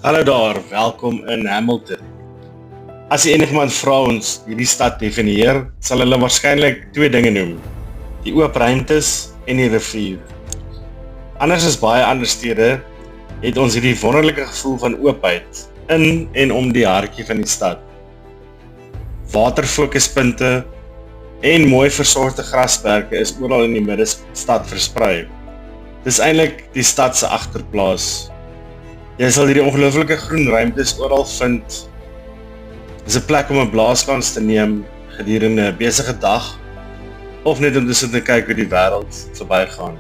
Hallo daar, welkom in Hamilton. As enigiemand vra ons hierdie stad definieer, sal hulle waarskynlik twee dinge noem: die oop ruimtes en die rivier. Anders as baie ander stede, het ons hierdie wonderlike gevoel van oopheid in en om die hartjie van die stad. Waterfokuspunte en mooi versorgde grasperke is oral in die middestad versprei. Dis eintlik die stad se agterplaas. Jy sal hierdie ongelooflike groen ruimtes oral vind. Dis 'n plek om 'n blaaskans te neem gedurende 'n besige dag of net om te sit en kyk hoe die wêreld verbygaan.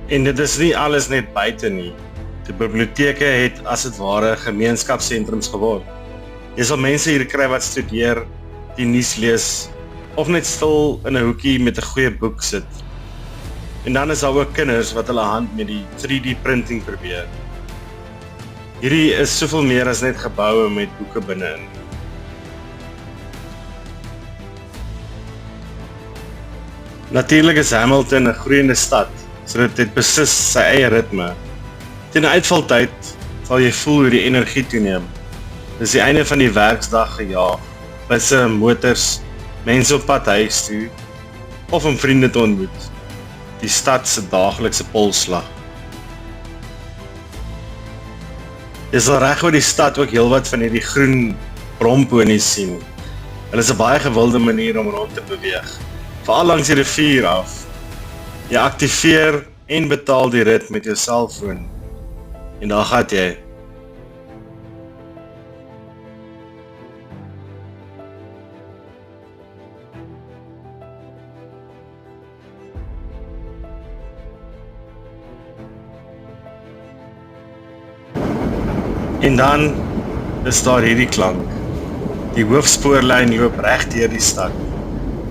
En dit is nie alles net buite nie. Die biblioteke het as dit ware gemeenskapssentrums geword. Jy sal mense hier kry wat studeer, die nuus lees of net stil in 'n hoekie met 'n goeie boek sit. En dan is daar ook kinders wat hulle hand met die 3D printing probeer. Hierdie is soveel meer as net geboue met boeke binne-in. Natuurlik is Hamilton 'n groeiende stad, sodat dit beslis sy eie ritme. Teen 'n uitvaltyd sal jy voel hoe die energie toeneem. Dis die einde van die werksdag gejaag, busse, motors, mense op pad huis toe, of om vriende te ontmoet. Die stad se daaglikse polsslag. Jy sal reg oor die stad ook heelwat van hierdie groen bromponies sien. Hulle is 'n baie gewilde manier om rond te beweeg, veral langs die rivier af. Jy aktiveer en betaal die rit met jou selfoon. En daar gaan jy. En dan is daar hierdie klank. Die hoofspoorlyn loop reg deur die stad.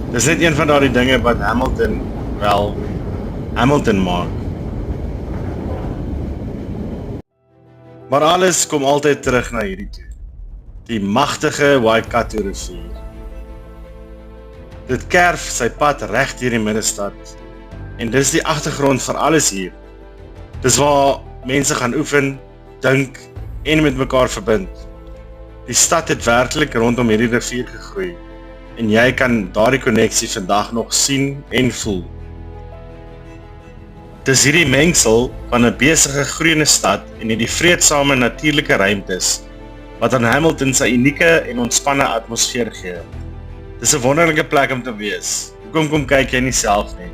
Dis net een van daardie dinge wat Hamilton maak. Maar alles kom altyd terug na hierdie toe. Die magtige Waikato rivier. Dit kerf sy pad reg deur die middestad. En dis die agtergrond vir alles hier. Dis waar mense gaan oefen, dink en met mekaar verbind. Die stad het werklik rondom hierdie rivier gegroei en jy kan daardie koneksie vandag nog sien en voel. Dis hierdie mengsel van 'n besige groeiende stad en hierdie vreedsame natuurlike ruimtes wat aan Hamilton sy unieke en ontspanne atmosfeer gee. Dis 'n wonderlike plek om te wees. Kom kyk jy nie self nie.